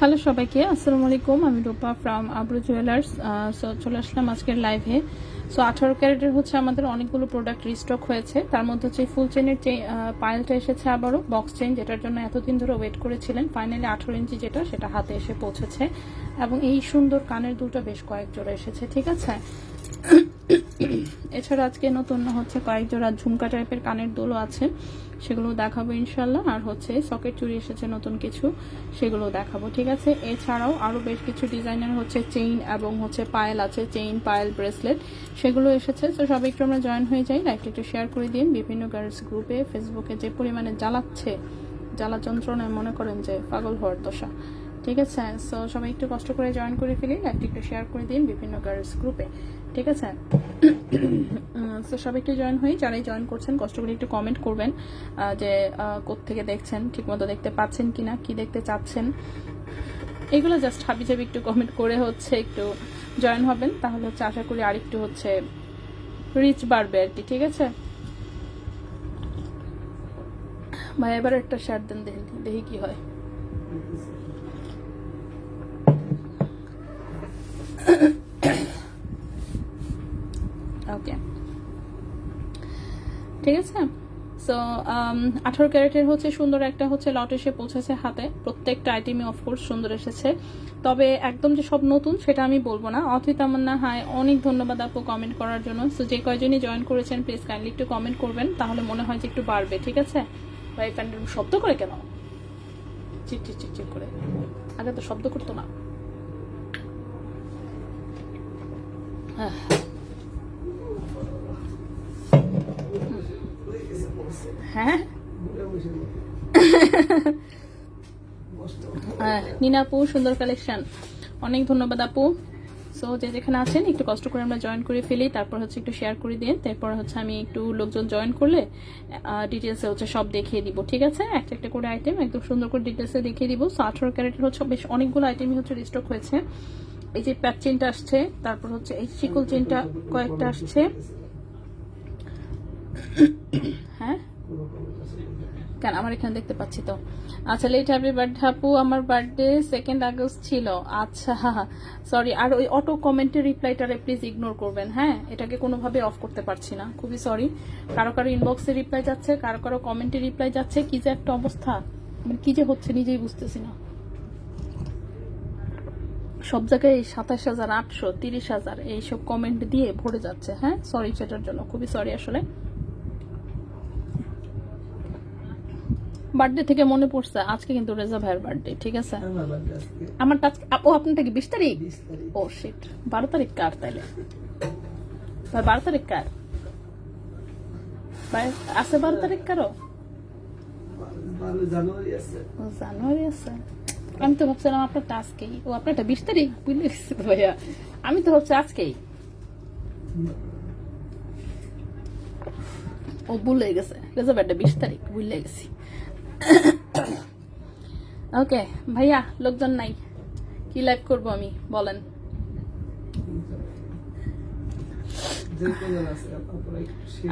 Hello সবাইকে, আসসালামু আলাইকুম। আমি রূপা ফ্রম আব্রু জুয়েলার্স। সো চলে আসলাম আজকের লাইভে। সো 18 ক্যারেটের হচ্ছে আমাদের অনেকগুলো প্রোডাক্ট রিস্টক হয়েছে। তার মধ্যে হচ্ছে ফুল চেনের পাইলটা এসেছে, আবারও বক্স চেন, যেটার জন্য এতদিন ধরে ওয়েট করেছিলেন। ফাইনালি 18 ইঞ্চি যেটা, সেটা হাতে এসে পৌঁছেছে। এবং এই সুন্দর কানের দুটো বেশ কয়েক জোড়া এসেছে, ঠিক আছে। এছাড়া আজকে নতুন হচ্ছে কয়েক জোড়া ঝুমকা টাইপের কানের দুলও আছে, সেগুলো দেখাবো ইনশাল্লাহ। আর হচ্ছে সকেট চুড়ি এসেছে নতুন কিছু, সেগুলো দেখাবো, ঠিক আছে। এছাড়াও আরও বেশ কিছু ডিজাইনের হচ্ছে চেইন এবং হচ্ছে পায়েল আছে, চেইন পায়েল ব্রেসলেট, সেগুলো এসেছে। তো সবাই একটু আমরা জয়েন হয়ে যাই, লাইভটা একটু শেয়ার করে দিন বিভিন্ন গার্লস গ্রুপে। ফেসবুকে যে পরিমাণে জ্বালা যন্ত্রণায় মনে করেন যে পাগল হওয়ার দশা, ঠিক আছে। সো সবাই একটু কষ্ট করে জয়েন করে ফেলি, লাইভটা একটু শেয়ার করে দিন বিভিন্ন গার্লস গ্রুপে, ঠিক আছে। সো সবাই একটু জয়েন হই, যারাই জয়েন করছেন কষ্ট করে একটু কমেন্ট করবেন যে কোত্থেকে দেখছেন, ঠিকমতো দেখতে পাচ্ছেন কিনা, কি দেখতে চাচ্ছেন, এগুলো জাস্ট হাবিজাবি একটু কমেন্ট করে হচ্ছে একটু জয়েন হবেন, তাহলে হচ্ছে আশা করি আরেকটু হচ্ছে রিচ বাড়বে আর কি, ঠিক আছে ভাই। এবার একটা শেয়ার দেন, দেখি কি হয়। ওকে, ঠিক আছে। সো 18 ক্যারেটের হচ্ছে সুন্দর একটা হচ্ছে লট এসে পৌঁছেছে হাতে। প্রত্যেকটা আইটেমই অফকোর্স সুন্দর এসেছে, তবে একদম যে সব নতুন সেটা আমি বলবো না। অথই তামান্না, হাই, অনেক ধন্যবাদ আপু কমেন্ট করার জন্য। সো যে কয়জনই জয়েন করেছেন প্লিজ কাইন্ডলি একটু কমেন্ট করবেন, তাহলে মনে হয় যে একটু বাড়বে, ঠিক আছে ভাই। ফ্যান্ডেল শব্দ করে কেন, চিক চিক চিক চিক করে, আগে তো শব্দ করতো না। হ্যাঁ নিনা আপু, সুন্দর কালেকশন, অনেক ধন্যবাদ আপু। সো যে যেখানে আছেন একটু কষ্ট করে আমরা জয়েন করে ফেলি, তারপর হচ্ছে একটু শেয়ার করে দিন, তারপর হচ্ছে আমি একটু লোকজন জয়েন করলে ডিটেলসে হচ্ছে সব দেখিয়ে দিব, ঠিক আছে। একটা একটা করে আইটেম একদম সুন্দর করে ডিটেলসে দেখিয়ে দিব। সো 18 ক্যারেটের হচ্ছে বেশ অনেকগুলো আইটেমই হচ্ছে রিস্টক হয়েছে। এই যে প্যাচ চেনটা আসছে, তারপর হচ্ছে এই শিকল চেনটা কয়েকটা আসছে। হ্যাঁ কেন আমার এখানে দেখতে পাচ্ছি তো। আচ্ছা, লেট হ্যাপি বার্থডে আপু, আমার বার্থডে 2 আগস্ট ছিল। আচ্ছা সরি। আর ওই অটো কমেন্টের রিপ্লাইটারে প্লিজ ইগনোর করবেন, হ্যাঁ। এটাকে কোনোভাবে অফ করতে পারছি না, খুবই সরি। কারো কারো ইনবক্সে রিপ্লাই যাচ্ছে, কারো কারো কমেন্টে রিপ্লাই যাচ্ছে, কি যে একটা অবস্থা, মানে কি যে হচ্ছে নিজেই বুঝতেছি না। সব জায়গায় 27,800, 30,000 এইসব কমেন্ট দিয়ে ভরে যাচ্ছে, হ্যাঁ। সরি সেটার জন্য, খুবই সরি আসলে। বার্থডে থেকে মনে পড়ছে আজকে কিন্তু রেজা ভাইয়ের বার্থডে, ঠিক আছে। আমার ও আপনারটা কি 20 তারিখ? ও শিট, 12 তারিখ কার তাইলে ভাই? 12 তারিখ কার ভাই আছে? 12 তারিখ কারো? জানুয়ারি আছে। আমি তো ভাবছিলাম আপনারটা আজকেই। ও আপনারটা 20 তারিখ, বুঝলে গেছি ভাইয়া। আমি তো ভাবছি আজকেই। ও ভুলে গেছে, রেজা ভাইটা 20 তারিখ, ভুলে গেছি। ওকে ভাইয়া, লোকজন নাই, কি লাইভ করবো আমি, বলেন।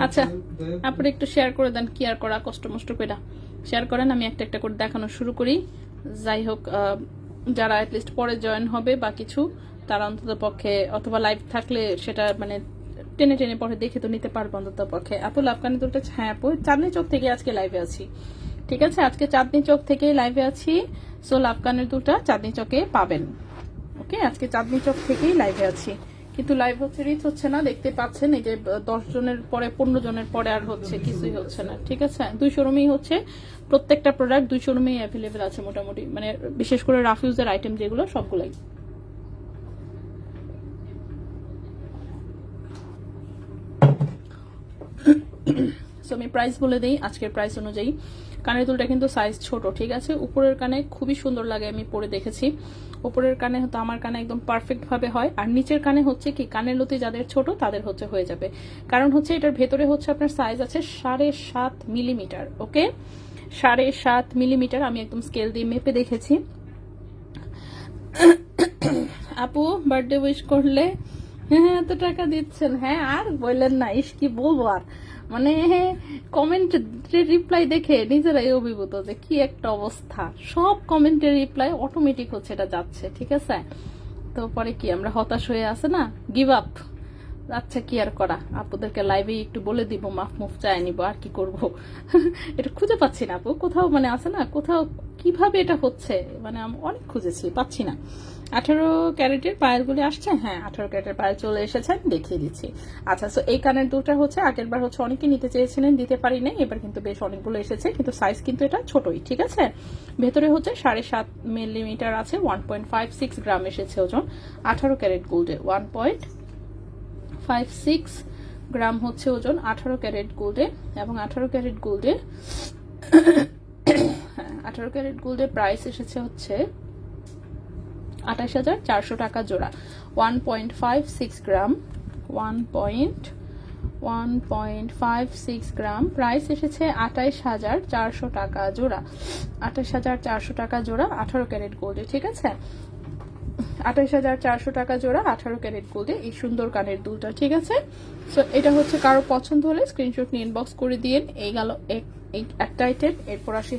আচ্ছা আপনি একটু শেয়ার করে দেন, কি আর করা, কষ্ট মষ্ট করে শেয়ার করেন। আমি একটা একটা করে দেখানো শুরু করি। যাই হোক, যারা অ্যাটলিস্ট পরে জয়েন হবে বা কিছু, তারা অন্তত পক্ষে, অথবা লাইভ থাকলে সেটা মানে টেনে টেনে পরে দেখে তো নিতে পারবো অন্তত পক্ষে। আপু লাভকানি দুটো, হ্যাঁ আপু চাঁদনি চোখ থেকে আজকে লাইভে আছি, ঠিক আছে। আজকে চাঁদনি চক থেকেই লাইভে আছি। সো লাভকানের দুটা চাঁদনি চকে পাবেন, ওকে। আজকে চাঁদনি চক থেকেই লাইভে আছি, কিন্তু লাইভ হচ্ছে রিচ হচ্ছে না, দেখতে পাচ্ছেন। এই যে 10 জনের পরে 15 জনের পরে আর হচ্ছে কিছুই হচ্ছে না, ঠিক আছে। 2 শোরুমেই হচ্ছে, প্রত্যেকটা প্রোডাক্ট 2 শোরুমেই অ্যাভেলেবেল আছে মোটামুটি, মানে বিশেষ করে রাফিউজের আইটেম যেগুলো সবগুলাই। সো আমি প্রাইস বলে দিই আজকের প্রাইস অনুযায়ী। কানের দুলটা কিন্তু সাইজ ছোট, ঠিক আছে। উপরের কানে খুবই সুন্দর লাগে, আমি পরে দেখেছি। উপরের কানে হয়তো আমার কানে একদম পারফেক্ট ভাবে হয়, আর নিচের কানে হচ্ছে কি, কানের লতি যাদের ছোট তাদের হচ্ছে হয়ে যাবে, কারণ হচ্ছে এটার ভেতরে হচ্ছে আপনার সাইজ আছে 7.5 মিলিমিটার, ওকে। 7.5 মিলিমিটার আমি একদম স্কেল দিয়ে মেপে দেখেছি। আপু বার্থডে উইশ করলে হ্যাঁ এত টাকা দিচ্ছেন, হ্যাঁ আর বললেন না, ইস কি বলবো আর। মানে কমেন্টের রিপ্লাই দেখে নিজেরাই অভিভূত যে কি একটা অবস্থা, সব কমেন্টের রিপ্লাই অটোমেটিক হচ্ছে এটা যাচ্ছে, ঠিক আছে। তো পরে কি আমরা হতাশ হয়ে আছে না, গিভ আপ। আচ্ছা কি আর করা, আপুদেরকে লাইভে একটু বলে দিব, মাফ মুফ চাই নিব, আর কি করব। এটা খুঁজে পাচ্ছি না আপু, কোথাও মানে আছে না, কোথাও কিভাবে এটা হচ্ছে, মানে আমি অনেক খুঁজেছি, পাচ্ছি না। 18 ক্যারেটের পায়েলগুলি আসছে, হ্যাঁ 18 ক্যারেটের পায়েল চলে এসেছে, আমি দেখিয়ে দিচ্ছি। আচ্ছা, সো এই কানের দুলটা হচ্ছে আগের বার হচ্ছে অনেকে নিতে চেয়েছিলেন, দিতে পারি নাই, এবার কিন্তু বেশ অনেকগুলো এসেছে, কিন্তু সাইজ কিন্তু এটা ছোটই, ঠিক আছে। ভেতরে হচ্ছে 7.5 মিলিমিটার আছে, 1.56 গ্রাম এসেছে ওজন। 18 ক্যারেট গোল্ডে 1.56 গ্রাম হচ্ছে ওজন 18 ক্যারেট গোল্ডে। এবং 18 ক্যারেট গোল্ডে 18 ক্যারেট গোল্ডের প্রাইস এসেছে হচ্ছে 28,400 টাকা জোড়া। 1.56 গ্রাম 1.56 গ্রাম প্রাইস এসেছে 28,400 টাকা জোড়া। 28,400 টাকা জোড়া 18 ক্যারেট গোল্ডে, ঠিক আছে। 28,400 টাকা জোড়া 18 ক্যারেট গোল্ডে এই সুন্দর কানের দুলটা, ঠিক আছে। সো এটা হচ্ছে কারো পছন্দ হলে স্ক্রিনশট নিয়ে ইনবক্স করে দিন। এই গেল একটা আইটেম। এরপর আসি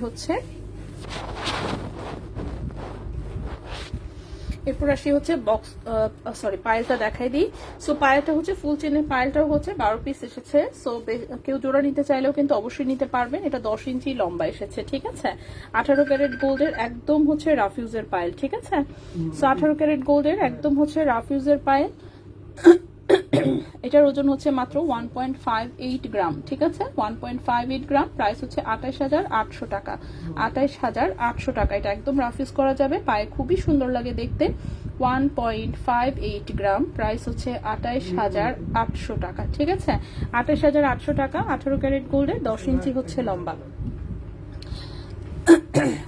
হচ্ছে বক্স, সরি পায়েলটা দেখাই দিই। সো পায়েলটা হচ্ছে ফুল চেনের পায়েলটাও হচ্ছে 12 পিস এসেছে। সো কেউ জোড়া নিতে চাইলেও কিন্তু অবশ্যই নিতে পারবেন। এটা 10 ইঞ্চি লম্বা এসেছে, ঠিক আছে। 18 ক্যারেট গোল্ডের একদম হচ্ছে রাফ ইউজের পায়েল, ঠিক আছে। সো 18 ক্যারেট গোল্ডের একদম হচ্ছে রাফ ইউজের পায়েল। এটার ওজন হচ্ছে মাত্র 1.58 গ্রাম, ঠিক আছে। 1.58 গ্রাম প্রাইস হচ্ছে 28,800 টাকা। 28,800 টাকা। এটা একদম রাফ ইউজ করা যাবে, পায়ে খুবই সুন্দর লাগে দেখতে। 1.58 গ্রাম প্রাইস হচ্ছে 28,800 টাকা, ঠিক আছে। 28,800 টাকা। 18 ক্যারেট গোল্ডের 10 ইঞ্চি হচ্ছে লম্বা।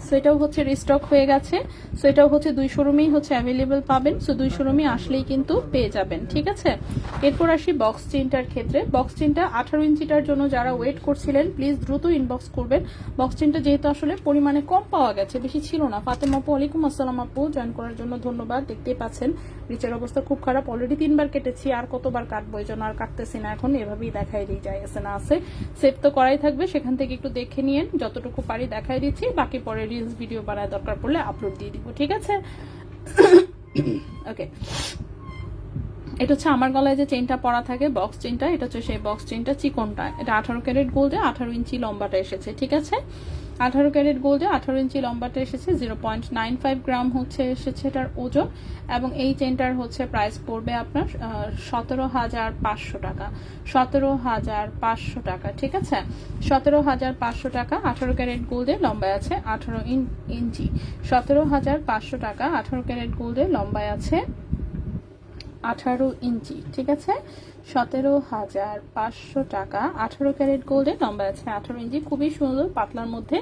সো এটাও হচ্ছে রিস্টক হয়ে গেছে। সো এটাও হচ্ছে 2 শোরুমেই হচ্ছে অ্যাভেলেবেল পাবেন। সো 2 শোরুমে আসলেই কিন্তু পেয়ে যাবেন, ঠিক আছে। এরপর আসি বক্স চেনটার ক্ষেত্রে। বক্স চেনটা 18 ইঞ্চিটার জন্য যারা ওয়েট করছিলেন প্লিজ দ্রুত ইনবক্স করবেন। বক্স চেনটা যেহেতু আসলে পরিমাণে কম পাওয়া গেছে, বেশি ছিল না। ফাতেমা আপু, ওয়ালাইকুম আসসালাম আপু, জয়েন করার জন্য ধন্যবাদ। দেখতেই পাচ্ছেন রিচের অবস্থা খুব খারাপ, অলরেডি 3 বার কেটেছি, আর কতবার কাটবো, এই জন্য আর কাটতেছি না এখন, এভাবেই দেখাই দিই, যাই আছে না আছে। সেভ তো করাই থাকবে, সেখান থেকে একটু দেখে নিয়েন, যতটুকু পারি দেখাই দিচ্ছি, বাকি পরে রিলস ভিডিও বানায় দরকার পড়লে আপলোড দিয়ে দিব, ঠিক আছে। ওকে, এটা হচ্ছে আমার গলায় যে চেনটা পরা থাকে বক্স চেনটা, এটা হচ্ছে সেই বক্স চেনটা, চিকনটা। এটা 18 ক্যারেট গোল্ডে 18 ইঞ্চি লম্বাটা এসেছে, ঠিক আছে। 18 ক্যারেট গোল্ডে 18 ইঞ্চি লম্বাটা এসেছে। 0.95 গ্রাম হচ্ছে এসেছে এটার ওজন। এবং এই চেনটার হচ্ছে প্রাইস পড়বে আপনার 17,500 টাকা। 17,500 টাকা, ঠিক আছে। 17,500 টাকা। 18 ক্যারেট গোল্ডে লম্বায় আছে 18 ইঞ্চি। 17,500 টাকা। 18 ক্যারেট গোল্ডে লম্বায় আছে 18 ইঞ্চি, ঠিক আছে। 17,500 টাকা। 18 ক্যারেট গোল্ডে লম্বা আছে 18 ইঞ্চি। খুবই সুন্দর, পাতলার মধ্যে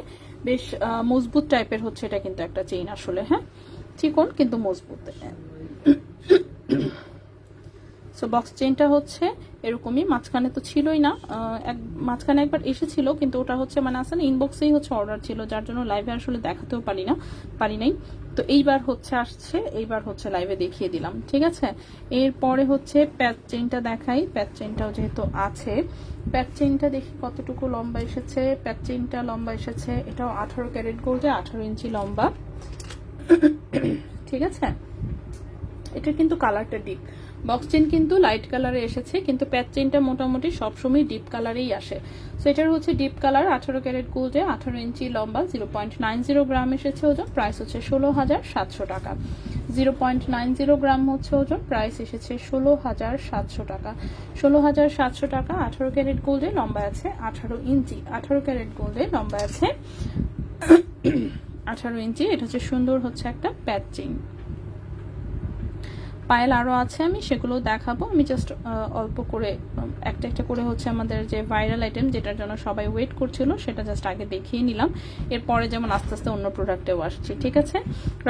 বেশ মজবুত টাইপের হচ্ছে এটা কিন্তু একটা চেইন আসলে, হ্যাঁ চিকন কিন্তু মজবুত। সো বক্স চেইনটা হচ্ছে এরকমই, মাঝখানে তো ছিলই না, মাঝখানে একবার এসেছিল, কিন্তু ওটা হচ্ছে মানে আসলে ইনবক্সেই হচ্ছে অর্ডার ছিল, যার জন্য লাইভে আসলে দেখাতেও পারি নাই। তো এইবার হচ্ছে আসছে, এইবার হচ্ছে লাইভে দেখিয়ে দিলাম, ঠিক আছে। এরপরে হচ্ছে প্যাচ চেইনটা দেখাই। প্যাচ চেইনটাও যেহেতু আছে, প্যাচ চেইনটা দেখি কতটুকু লম্বা এসেছে। প্যাচ চেইনটা লম্বা এসেছে, এটাও 18 ক্যারেট গোল্ডে 18 ইঞ্চি লম্বা, ঠিক আছে। এটা কিন্তু কালারটা ডিপ, বক্স চেইন কিন্তু লাইট কালারে এসেছে, কিন্তু প্যাচ চেইনটা মোটামুটি সবসময় ডিপ কালারেই আসে। সো এটার হচ্ছে ডিপ কালার, 18 ক্যারেট গোল্ডে 18 ইঞ্চি লম্বা, 0.90 গ্রাম এসেছে ওজন, প্রাইস হচ্ছে 16,700 টাকা। 0.90 গ্রাম হচ্ছে ওজন, প্রাইস এসেছে 16,700 টাকা। 16,700 টাকা। 18 ক্যারেট গোল্ডে লম্বা আছে 18 ইঞ্চি। 18 ক্যারেট গোল্ডে লম্বা আছে 18 ইঞ্চি। এটা হচ্ছে সুন্দর হচ্ছে একটা প্যাচ চেইন। পায়েল আরও আছে, আমি সেগুলো দেখাবো। আমি জাস্ট অল্প করে একটা একটা করে হচ্ছে আমাদের যে ভাইরাল আইটেম, যেটার জন্য সবাই ওয়েট করছিল, সেটা জাস্ট আগে দেখিয়ে নিলাম। এরপরে যেমন আস্তে আস্তে অন্য প্রোডাক্টেও আসছি, ঠিক আছে।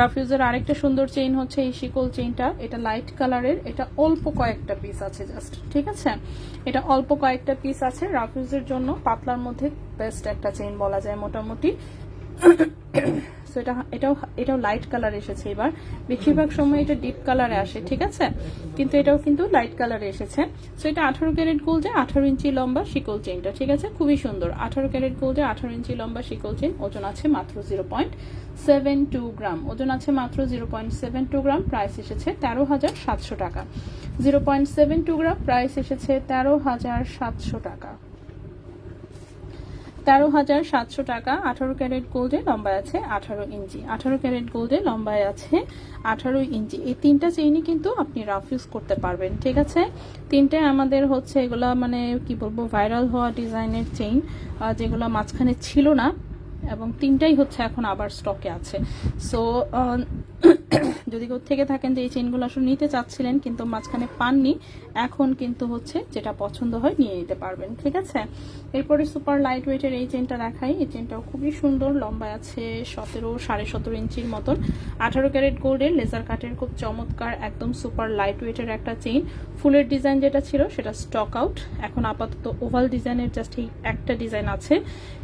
রাফিউজের আরেকটা সুন্দর চেইন হচ্ছে এই শিকল চেইনটা। এটা লাইট কালারের, এটা অল্প কয়েকটা পিস আছে জাস্ট, ঠিক আছে। এটা অল্প কয়েকটা পিস আছে। রাফিউজের জন্য পাতলার মধ্যে বেস্ট একটা চেইন বলা যায় মোটামুটি। সো এটাও লাইট কালার এসেছে এবার। বেশিরভাগ সময় এটা ডিপ কালারে আসে, ঠিক আছে, কিন্তু এটাও কিন্তু লাইট কালারে এসেছে। সো এটা 18 ক্যারেট গোল্ডে 18 ইঞ্চি লম্বা শিকল চেইনটা, ঠিক আছে, খুবই সুন্দর। 18 ক্যারেট গোল্ডে 18 ইঞ্চি লম্বা শিকল চেইন, ওজন আছে মাত্র 0.72 গ্রাম, ওজন আছে মাত্র 0.72 গ্রাম। প্রাইস এসেছে 13,700 টাকা। 0.72 গ্রাম, প্রাইস এসেছে 13,700 টাকা। 13,700 টাকা। 18 ক্যারেট গোল্ডে লম্বায় আছে 18 ইঞ্চি, 18 ক্যারেট গোল্ডে লম্বায় আছে 18 ইঞ্চি। এই তিনটা চেইনই কিন্তু আপনি রাফ ইউজ করতে পারবেন, ঠিক আছে। তিনটে আমাদের হচ্ছে এগুলা মানে কি বলবো ভাইরাল হওয়া ডিজাইনের চেইন, যেগুলো মাঝখানে ছিল না, এবং তিনটাই হচ্ছে এখন আবার স্টকে আছে। সো যদি কেউ থেকে থাকেন যে এই চেইনগুলো আসলে নিতে চাচ্ছিলেন কিন্তু মাঝখানে পাননি, এখন কিন্তু হচ্ছে যেটা পছন্দ হয় নিয়ে নিতে পারবেন, ঠিক আছে। এরপরে সুপার লাইট ওয়েটের এই চেইনটা দেখাই। এই চেইনটাও খুবই সুন্দর, লম্বা আছে 17.5 ইঞ্চির মতন। 18 ক্যারেট গোল্ডের লেজার কাটের খুব চমৎকার একদম সুপার লাইট ওয়েটের একটা চেইন। ফুলের ডিজাইন যেটা ছিল সেটা স্টক আউট, এখন আপাতত ওভাল ডিজাইনের জাস্ট এই একটা ডিজাইন আছে,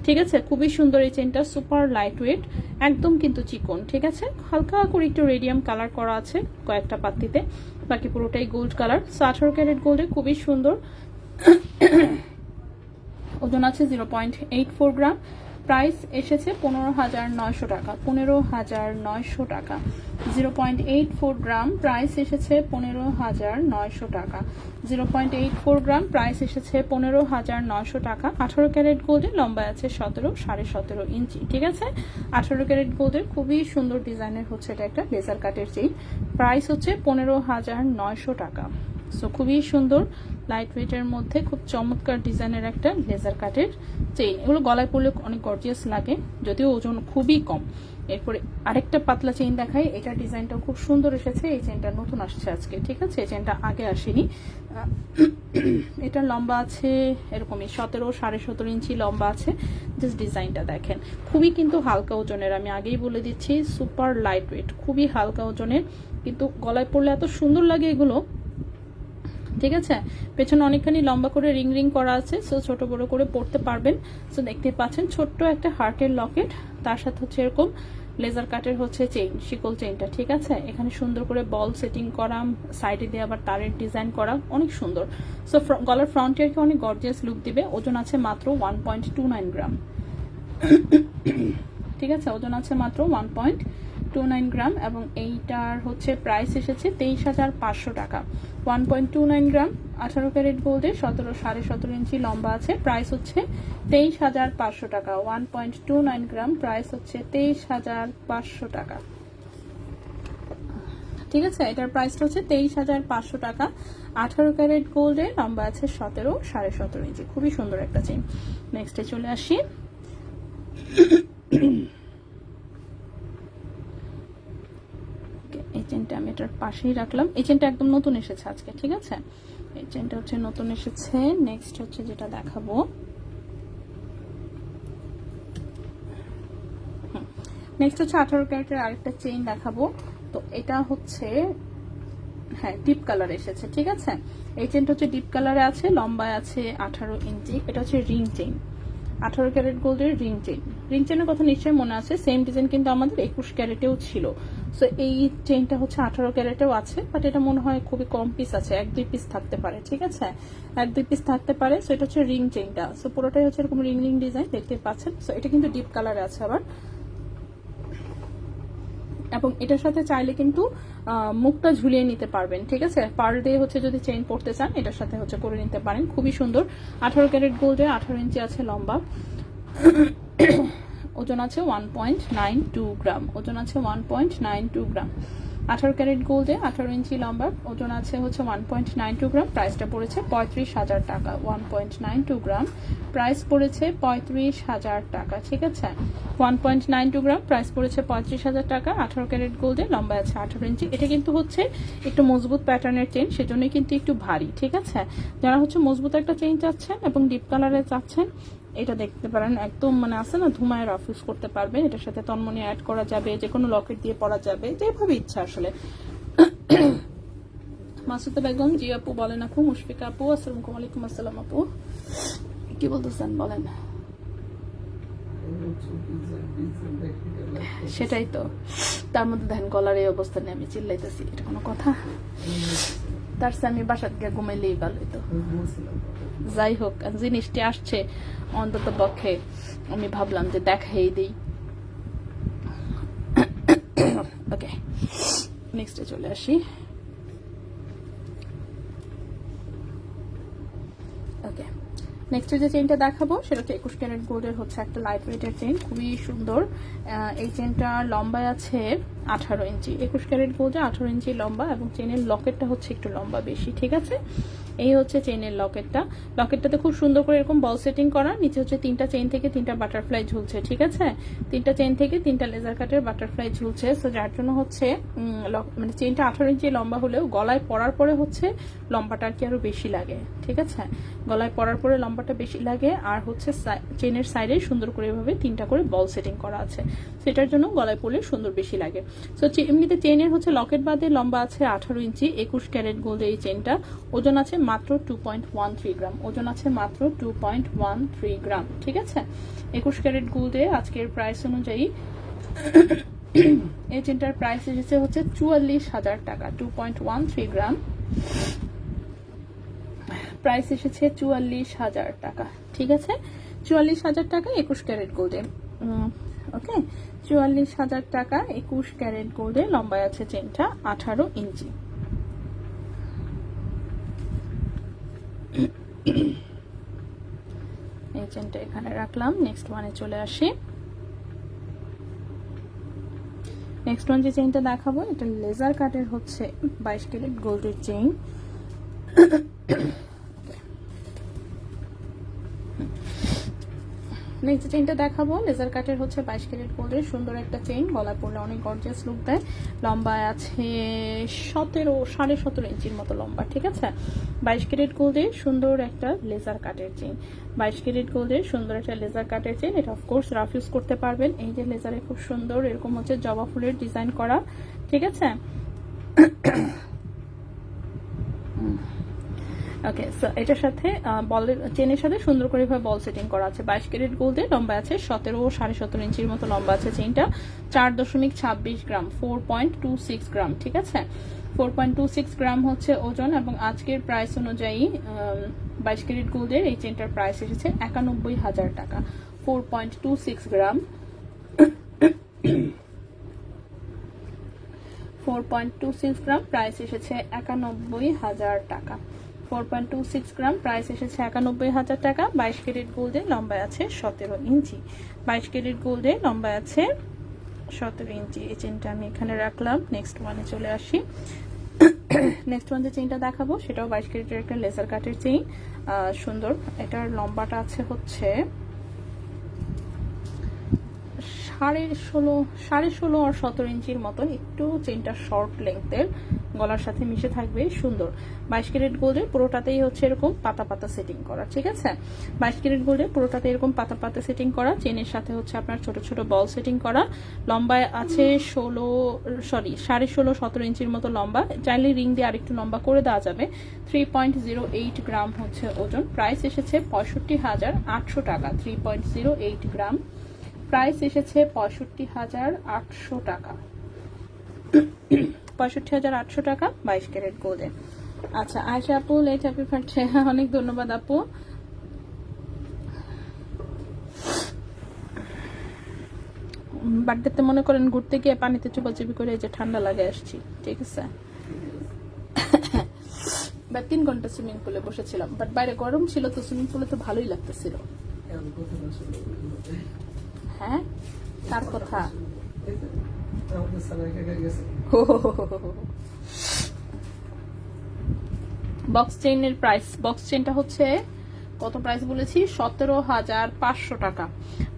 ঠিক আছে। খুবই সুন্দর এই চেইনটা, সুপার লাইট ওয়েট, একদম কিন্তু চিকন, ঠিক আছে। হালকা করে একটু রেডিয়াম কালার করা আছে কয়েকটা পাত্তিতে, বাকি পুরোটাই গোল্ড কালার। 18 ক্যারেট গোল্ডে খুবই সুন্দর, ওজন আছে 0.84 গ্রাম। প্রাইস এসেছে 15,900 টাকা, 15,900 টাকা। 0.84 গ্রাম, প্রাইস এসেছে 15,900 টাকা। 0.84 গ্রাম, প্রাইস এসেছে 15,900 টাকা। 18 ক্যারেট গোল্ডে লম্বা আছে 17.5 ইঞ্চি, ঠিক আছে। 18 ক্যারেট গোল্ডের খুবই সুন্দর ডিজাইনের হচ্ছে এটা একটা লেজার কাটের চেইন, প্রাইস হচ্ছে 15,900 টাকা। সো খুবই সুন্দর লাইট ওয়েটের মধ্যে খুব চমৎকার ডিজাইনের একটা লেজার কাটের চেইন, এগুলো গলায় পরলে অনেক গর্জিয়াস লাগে, যদিও ওজন খুবই কম। এরপরে আরেকটা পাতলা চেইন দেখাই, এটা ডিজাইনটা খুব সুন্দর এসেছে, এই চেইনটা নতুন আসছে আজকে, ঠিক আছে, এই চেইনটা আগে আসেনি। এটা লম্বা আছে এরকমই 17.5 ইঞ্চি লম্বা আছে। জাস্ট ডিজাইনটা দেখেন, খুবই কিন্তু হালকা ওজনের, আমি আগেই বলে দিচ্ছি সুপার লাইট ওয়েট, খুবই হালকা ওজনের, কিন্তু গলায় পরলে এত সুন্দর লাগে এগুলো, ঠিক আছে। পেছনে অনেকখানি লম্বা করে রিং রিং করা আছে, সো ছোট বড় করে পড়তে পারবেন। সো দেখতে পাচ্ছেন ছোট্ট একটা হার্টের লকেট, তার সাথে হচ্ছে এরকম লেজার কাটের হচ্ছে চেইন, শিকল চেইনটা, ঠিক আছে। এখানে সুন্দর করে বল সেটিং করা, সাইডে দিয়ে আবার তারের ডিজাইন করা, অনেক সুন্দর। সো গলার ফ্রন্টিয়ারকে অনেক গর্জিয়াস লুক দিবে। ওজন আছে মাত্র 1.29 গ্রাম, ঠিক আছে, ওজন আছে মাত্র 1.29 গ্রাম, এবং এইটার হচ্ছে প্রাইস এসেছে 23,500 টাকা। 1.29 গ্রাম, 18 ক্যারেট গোল্ডে 17.5 ইঞ্চি লম্বা আছে, প্রাইস হচ্ছে 23,500 টাকা। 1.29 গ্রাম, প্রাইস হচ্ছে 23,500 টাকা, ঠিক আছে। এটার প্রাইসটা হচ্ছে 23,500 টাকা। 18 ক্যারেট গোল্ডে লম্বা আছে 17.5 ইঞ্চি, খুবই সুন্দর একটা চেইন। নেক্সটে চলে আসি। এই চেনটা আমি এটার পাশেই রাখলাম, এই চেনটা একদম নতুন এসেছে আজকে, ঠিক আছে, এই চেনটা হচ্ছে নতুন এসেছে। নেক্সট হচ্ছে যেটা দেখাবো, নেক্সট হচ্ছে 18 ক্যারেটের আরেকটা চেইন দেখাবো। তো এটা হচ্ছে হ্যাঁ ডিপ কালার এসেছে, ঠিক আছে। এই চেনটা হচ্ছে ডিপ কালারে আছে, লম্বায় আছে 18 ইঞ্চি। এটা হচ্ছে রিং চেইন, 18 ক্যারেট গোল্ডের রিং চেইন। রিং চেইনের কথা নিশ্চয়ই মনে আছে, সেম ডিজাইন কিন্তু আমাদের 21 ক্যারেটেও ছিল। সো এই চেইনটা হচ্ছে 18 ক্যারেটেও আছে, বাট এটা মনে হয় খুবই কম পিস আছে, 1-2 পিস থাকতে পারে, ঠিক আছে, 1-2 পিস থাকতে পারে। সো এটা হচ্ছে রিং চেইনটা, সো পুরোটাই হচ্ছে এরকম রিং রিং ডিজাইন দেখতে পাচ্ছেন। সো এটা কিন্তু ডিপ কালারে আছে আবার, এবং এটার সাথে চাইলে কিন্তু মুখটা ঝুলিয়ে নিতে পারবেন, ঠিক আছে। পার্ল দিয়ে হচ্ছে যদি চেইন পড়তে চান এটার সাথে হচ্ছে করে নিতে পারেন, খুবই সুন্দর। 18 ক্যারেট গোল্ডে 18 ইঞ্চি আছে লম্বা, ওজন আছে 1.92 গ্রাম, ওজন আছে 1.92 গ্রাম। 18 ক্যারেট গোল্ডে 18 ইঞ্চি লম্বা, ওজন আছে হচ্ছে 1.92 গ্রাম। প্রাইসটা পড়েছে 35,000 টাকা। 1.92 গ্রাম, প্রাইস পড়েছে 35,000 টাকা, ঠিক আছে। 1.92 গ্রাম, প্রাইস পড়েছে 35,000 টাকা। 18 ক্যারেট গোল্ডে লম্বা আছে 18 ইঞ্চি। এটা কিন্তু হচ্ছে একটু মজবুত প্যাটার্নের চেইন, সেজন্যই কিন্তু একটু ভারী, ঠিক আছে। যারা হচ্ছে মজবুত একটা চেইন চাচ্ছেন এবং ডিপ কালারে চাচ্ছেন, এটা দেখতে পারেন, একদম মানে আছে না ধুমায় রাফ ইউজ করতে পারবেন। এটার সাথে তন্মনি অ্যাড করা যাবে, যে কোনো লকেট দিয়ে পরা যাবে, যেভাবে ইচ্ছা আসলে। মাসুদা বেগম, জি আপু বলেন। আপু মুশফিকা আপু, আসসালামু আলাইকুম। আসসালাম আপু, কি বলতেছেন বলেন। সেটাই তো, তার মধ্যে দেখেন গলার এই অবস্থা নিয়ে আমি চিল্লাইতেছি, এটা কোনো কথা? তার চেয়ে আমি বাসাত গিয়ে ঘুমাইলেই ভালো হইতো। যাই হোক, জিনিসটি আসছে অন্তত পক্ষে আমি ভাবলাম যে দেখাই দিই। ওকে, নেক্সটে চলে আসি। ওকে, নেক্সট যে চেইনটা দেখাবো সেটা হচ্ছে 21 ক্যারেট গোল্ডের হচ্ছে একটা লাইট ওয়েটের চেইন, খুবই সুন্দর। এই চেইনটা লম্বায় আছে 18 ইঞ্চি, 21 ক্যারেট গোল্ডে 18 ইঞ্চি লম্বা, এবং চেইনের লকেটটা হচ্ছে একটু লম্বা বেশি, ঠিক আছে? এই হচ্ছে চেইনের লকেটটাতে খুব সুন্দর করে এরকম বল সেটিং করা, নিচে হচ্ছে 3টা চেইন থেকে 3টা বাটারফ্লাই ঝুলছে, ঠিক আছে? 3টা চেইন থেকে 3টা লেজার কাটের বাটারফ্লাই ঝুলছে। সো যার জন্য হচ্ছে মানে চেইনটা 18 ইঞ্চি লম্বা হলেও গলায় পরার পরে হচ্ছে লম্বাটা আর কি আরো বেশি লাগে, ঠিক আছে? গলায় পরার পরে লম্বাটা বেশি লাগে, আর হচ্ছে চেইনের সাইডে সুন্দর করে এভাবে 3টা করে বল সেটিং করা আছে, সেটার জন্য গলায় পরলে সুন্দর বেশি লাগে। সো এমনিতে চেইনের হচ্ছে লকেট বাদে লম্বা আছে 18 ইঞ্চি, 21 ক্যারেট গোল্ডের এই চেইনটা, ওজন আছে মাত্র 2.13 গ্রাম, ওজন আছে মাত্র 2.13 গ্রাম, ঠিক আছে? 21 ক্যারেট গোল্ডে আজকের প্রাইস অনুযায়ী এই চেনটার প্রাইস এসেছে হচ্ছে 44,000 টাকা। 2.13 গ্রাম প্রাইস এসেছে 44,000 টাকা, ঠিক আছে? 44,000 টাকা 21 ক্যারেট গোল্ডে। ওকে, 44,000 টাকা 21 ক্যারেট গোল্ডে লম্বায় আছে চেনটা 18 ইঞ্চি। এই চেনটা এখানে রাখলাম, নেক্সট ওয়ানে চলে আসি। নেক্সট ওয়ান যে চেইনটা দেখাবো এটা লেজার কাটের হচ্ছে 22 ক্যারেট গোল্ডের চেইন। নেক্সট চেইনটা দেখাবো লেজার কাটের হচ্ছে 22 ক্যারেট গোল্ডের, সুন্দর একটা চেইন, গলায় পরলে অনেক গর্জিয়াস লুক দেয়। লম্বায় আছে 17.5 ইঞ্চির মতো লম্বা, ঠিক আছে? 22 ক্যারেট গোল্ডের সুন্দর একটা লেজার কাটের চেইন, 22 ক্যারেট গোল্ডের সুন্দর একটা লেজার কাটের চেইন। এটা অফকোর্স রাফ ইউজ করতে পারবেন। এই যে লেজারে খুব সুন্দর এরকম হচ্ছে জবা ফুলের ডিজাইন করা, ঠিক আছে? ওকে, সো এটার সাথে বলের চেনের সাথে সুন্দর করে বল সেটিং করা আছে। 22 ক্যারেট গোল্ডে লম্বা আছে 17.5 ইঞ্চির মতো লম্বা আছে চেইনটা, 4.26 গ্রাম, 4.26 গ্রাম, ঠিক আছে? 4.26 গ্রাম হচ্ছে ওজন, এবং আজকের প্রাইস অনুযায়ী 22 ক্যারেট গোল্ডের এই চেনটার প্রাইস এসেছে 91,000 টাকা। 4.26 গ্রাম 4.26 গ্রাম প্রাইস এসেছে 91,000 টাকা। 4.26 গ্রাম প্রাইস এসেছে 91,000 টাকা। 22 ক্যারেট গোল্ডে লম্বায় আছে 17 ইঞ্চি, 22 ক্যারেট গোল্ডে লম্বায় আছে 17 ইঞ্চি। এই চেনটা আমি এখানে রাখলাম। নেক্সট ওয়ানে চলে আসি। নেক্সট ওয়ান যে চেইনটা দেখাবো সেটাও 22 ক্যারেটের একটা লেজার কাটের চেইন, সুন্দর। এটার লম্বাটা আছে হচ্ছে 16.5 আর 17 ইঞ্চির মতন, একটু চেইনটা শর্ট লেন্থের, গলার সাথে মিশে থাকবে, সুন্দর। 22 ক্যারেট গোল্ডের পুরোটাতেই হচ্ছে এরকম পাতা পাতা সেটিং করা, ঠিক আছে? 22 ক্যারেট গোল্ডের পুরোটাতে এরকম পাতা পাতা সেটিং করা, চেনের সাথে হচ্ছে আপনার ছোট ছোট বল সেটিং করা। লম্বায় আছে 17.5 ইঞ্চির মতো লম্বা, চাইলে রিং দিয়ে আরেকটু লম্বা করে দেওয়া যাবে। 3.08 গ্রাম হচ্ছে ওজন। প্রাইস এসেছে 65,800 টাকা। 3.08 গ্রাম প্রাইস এসেছে 65,800 টাকা। 65,800 টাকা 22 ক্যারেট গোল্ডে। আচ্ছা, আয়শা আপু লেট হ্যাপি বার্থডে, অনেক ধন্যবাদ আপু। বার্থডেতে মনে করেন ঘুরতে গিয়ে পানিতে চুপাচুপি করে এই যে ঠান্ডা লাগে আসছি, ঠিক আছে? 3 ঘন্টা সুইমিং পুলে বসেছিলাম, বাট বাইরে গরম ছিল তো সুইমিং পুলে তো ভালোই লাগতেছিল। হ্যাঁ, কার কথা? বক্স চেইনের প্রাইস, বক্স চেইনটা হচ্ছে কত প্রাইস বলেছি? 17,500 টাকা।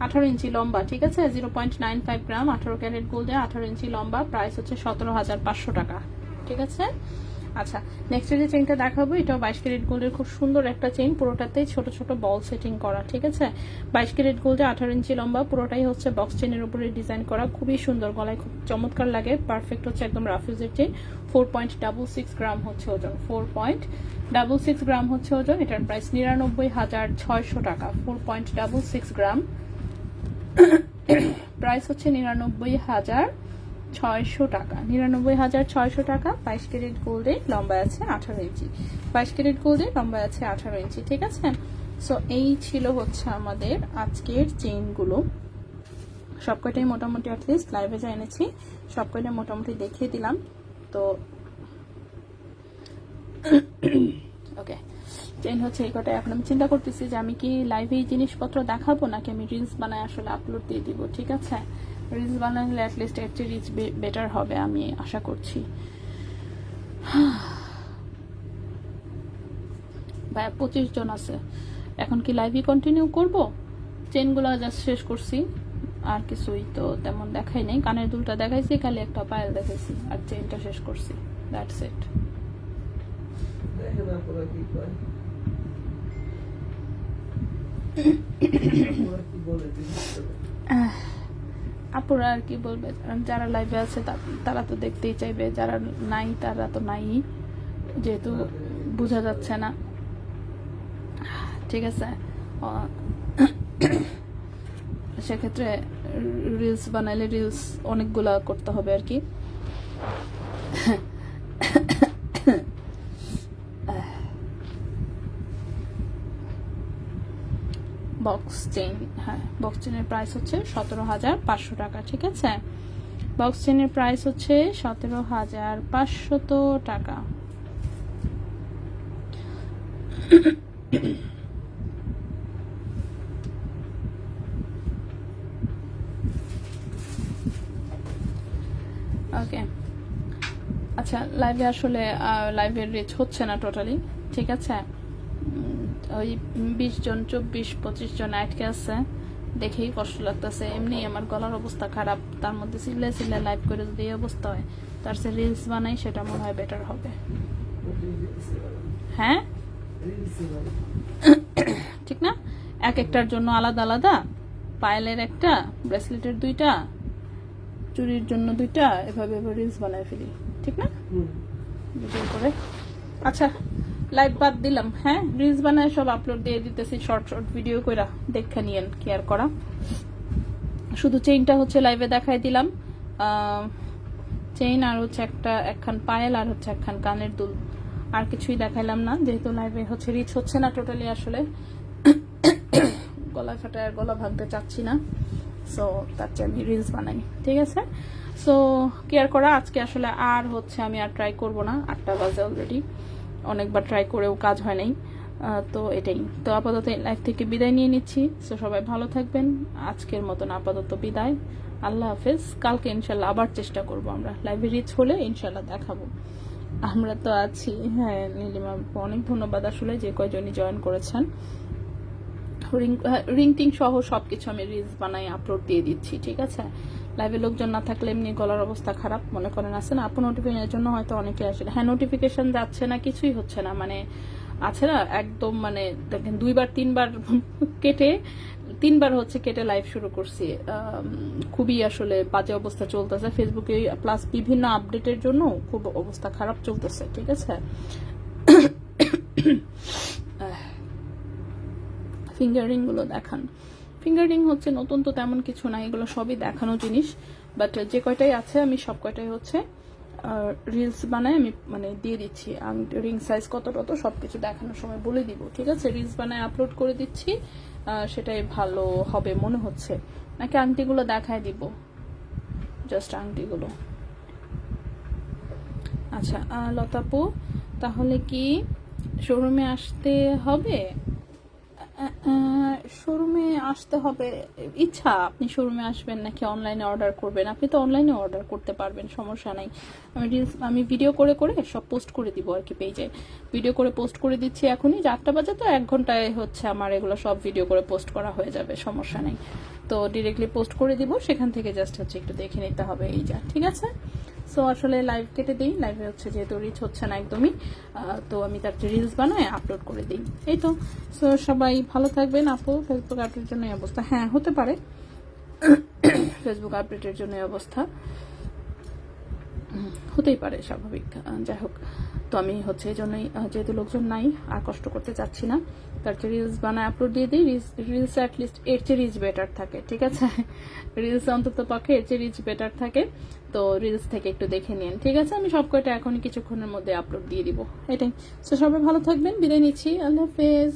18 ইঞ্চি লম্বা, ঠিক আছে? 0.95 গ্রাম, 18 ক্যারেট গোল্ডে 18 ইঞ্চি লম্বা, প্রাইস হচ্ছে 17,500 টাকা, ঠিক আছে? আচ্ছা, নেক্সট যে চেইনটা দেখাবো এটাও 22 ক্যারেট গোল্ডের খুব সুন্দর একটা চেইন, পুরোটাতেই ছোট ছোট বল সেটিং করা, ঠিক আছে? 22 ক্যারেট গোল্ডে 18 ইঞ্চি লম্বা, পুরোটাই হচ্ছে বক্স চেইনের উপরে ডিজাইন করা, খুবই সুন্দর, গলায় খুব চমৎকার লাগে, পারফেক্ট হচ্ছে একদম রাফ ইউজের চেইন। 4.66 গ্রাম হচ্ছে ওজন, 4.66 গ্রাম হচ্ছে ওজন। এটার প্রাইস 99,600 টাকা। 4.66 গ্রাম প্রাইস হচ্ছে 99,600 টাকা। 99,600 টাকা। 22 ক্যারেট গোল্ডে লম্বা আছে 18 ইঞ্চি। 22 ক্যারেট গোল্ডে লম্বা আছে 18 ইঞ্চি, ঠিক আছে। সো এই ছিল হচ্ছে আমাদের আজকের চেইনগুলো। সবকটাই মোটামুটি অ্যাটলিস্ট লাইভে যা এনেছি সবকটা মোটামুটি দেখিয়ে দিলাম। তো ওকে, চেইন হচ্ছে এই কটাই। এখন আমি চিন্তা করতেছি যে আমি কি লাইভে এই জিনিসপত্র দেখাবো নাকি আমি রিলস বানায় আসলে আপলোড দিয়ে দিব, ঠিক আছে। রিলস বানালে অ্যাটলিস্ট এর চেয়ে রিচ বেটার হবে আমি আশা করছি। ভাই 25 জন আছে, এখন কি লাইভই কন্টিনিউ করব? চেনগুলো জাস্ট শেষ করছি, আর কিছুই তো তেমন দেখাই নাই। কানের দুলটা দেখাইছি, খালি একটা পায়েল দেখাইছি, আর চেনটা শেষ করছি, দ্যাটস ইট। আপুরা আর কি বলবে, যারা লাইভে আছে তারা তো দেখতেই চাইবে, যারা নাই তারা তো নাই, যেহেতু বোঝা যাচ্ছে না, ঠিক আছে। সেক্ষেত্রে রিলস বানাইলে রিলস অনেকগুলা করতে হবে আর কি। বক্স চেইন, হ্যাঁ বক্স চেইনের প্রাইস হচ্ছে 17,500 টাকা, ঠিক আছে। বক্স চেইনের প্রাইস হচ্ছে 17,500 টাকা। ওকে, আচ্ছা লাইভে আসলে লাইভের রিচ হচ্ছে না টোটালি, ঠিক আছে। ওই 20 জন 24-25 জন আটকে আছে, দেখেই কষ্ট লাগতেছে। এমনি আমার গলার অবস্থা খারাপ, তার মধ্যে সিলে সিলে লাইভ করে যদি এই অবস্থা হয়, তার সে রিলস বানাই, সেটা মনে হয় বেটার হবে। হ্যাঁ ঠিক না, এক একটার জন্য আলাদা আলাদা, পায়েলের একটা, ব্রেসলেটের 2টা, চুরির জন্য 2টা, এভাবে রিলস বানায় ফেলি, ঠিক না, ভিডিও করে। আচ্ছা লাইভ বাদ দিলাম, হ্যাঁ রিলস বানায় সব আপলোড দিয়ে দিতেছি, শর্ট শর্ট ভিডিও কইরা দেখে নিয়েন, কেয়ার করা। শুধু চেইনটা হচ্ছে লাইভে দেখাই দিলাম, চেইন আর হচ্ছে একখান পায়েল আর হচ্ছে একখান কানের দুল, আর কিছুই দেখাইলাম না, যেহেতু লাইভে হচ্ছে রিচ হচ্ছে না টোটালি। আসলে গলা ফাটায় আর গলা ভাঙতে চাচ্ছি না, সো তার চেয়ে আমি রিলস বানাই, ঠিক আছে। সো কেয়ার করা। আজকে আসলে আর হচ্ছে আমি আর ট্রাই করব না, 8টা বাজে অলরেডি, অনেকবার ট্রাই করেও কাজ হয় নাই। তো এটাই, তো আপাতত লাইফ থেকে বিদায় নিয়ে নিচ্ছি। সো সবাই ভালো থাকবেন, আজকের মতন আপাতত বিদায়, আল্লাহ হাফেজ। কালকে ইনশাল্লাহ আবার চেষ্টা করব, আমরা লাইভে রিচ হলে ইনশাল্লাহ দেখাবো। আমরা তো আছি, হ্যাঁ নীলিমা অনেক ধন্যবাদ আসলে যে কয়জনই জয়েন করেছেন। রিংটিং সহ সবকিছু আমি রিলস বানাই আপলোড দিয়ে দিচ্ছি, ঠিক আছে। লাইভে লোকজন না থাকলে এমনি গলার অবস্থা খারাপ, মনে করেন আছে না, আপু নোটিফিকেশনের জন্য হয়তো অনেকে আসলে, হ্যাঁ নোটিফিকেশন যাচ্ছে না, কিছুই হচ্ছে না, মানে আছে না একদম, মানে দেখেন 2-3বার কেটে 3বার হচ্ছে কেটে লাইভ শুরু করছি। খুবই আসলে বাজে অবস্থা চলতেছে ফেসবুকে, প্লাস বিভিন্ন আপডেটের জন্য খুব অবস্থা খারাপ চলতেছে, ঠিক আছে। ফিঙ্গারিং গুলো দেখান। ফিঙ্গারিং হচ্ছে নতুন তো তেমন কিছু না, এগুলো সবই দেখানো জিনিস, বাট যে কয়টাই আছে আমি সব কয়টাই হচ্ছে রিলস বানায় আমি মানে দিয়ে দিচ্ছি। রিং সাইজ কত সবকিছু দেখানোর সময় বলে দিব, ঠিক আছে। রিলস বানায় আপলোড করে দিচ্ছি, সেটাই ভালো হবে মনে হচ্ছে। নাকি আংটিগুলো দেখায় দিব, জাস্ট আংটিগুলো। আচ্ছা লতাপু, তাহলে কি শোরুমে আসতে হবে? শোরুমে আসতে হবে, ইচ্ছা আপনি শোরুমে আসবেন নাকি অনলাইনে অর্ডার করবেন। আপনি তো অনলাইনে অর্ডার করতে পারবেন, সমস্যা নাই। আমি ভিডিও করে সব পোস্ট করে দিব আর কি, পেজে ভিডিও করে পোস্ট করে দিচ্ছি এখনই। 8টা বাজে তো 1 ঘন্টায় হচ্ছে আমার এগুলো সব ভিডিও করে পোস্ট করা হয়ে যাবে, সমস্যা নেই। তো ডিরেক্টলি পোস্ট করে দিব, সেখান থেকে জাস্ট হচ্ছে একটু দেখে নিতে হবে, এই যা, ঠিক আছে। সো আসলে লাইভ কেটে দিই, লাইভে হচ্ছে যেহেতু রিচ হচ্ছে না একদমই, তো আমি তার রিলস বানায় আপলোড করে দিই, এই তো। সো সবাই ভালো থাকবেন। আপু ফেসবুক আপডেটের জন্য এই অবস্থা, হ্যাঁ হতে পারে ফেসবুক আপডেটের জন্য এই অবস্থা। হতেই পারে, স্বাভাবিক। যাই হোক, তো আমি হচ্ছে এই জন্যই, যেহেতু লোকজন নাই আর কষ্ট করতে চাচ্ছি না, তার চেয়ে রিলস বানায় আপলোড দিয়ে দিই। রিলস অ্যাটলিস্ট এর চেয়ে রিচ বেটার থাকে, ঠিক আছে? রিলস অন্তত পক্ষে এর চেয়ে রিচ বেটার থাকে। তো রিলস থেকে একটু দেখে নিন, ঠিক আছে? আমি সব কয়টা এখনই কিছুক্ষণের মধ্যে আপলোড দিয়ে দিব, এটাই। তো সবাই ভালো থাকবেন, বিদায় নিচ্ছি, আল্লাহ হাফেজ।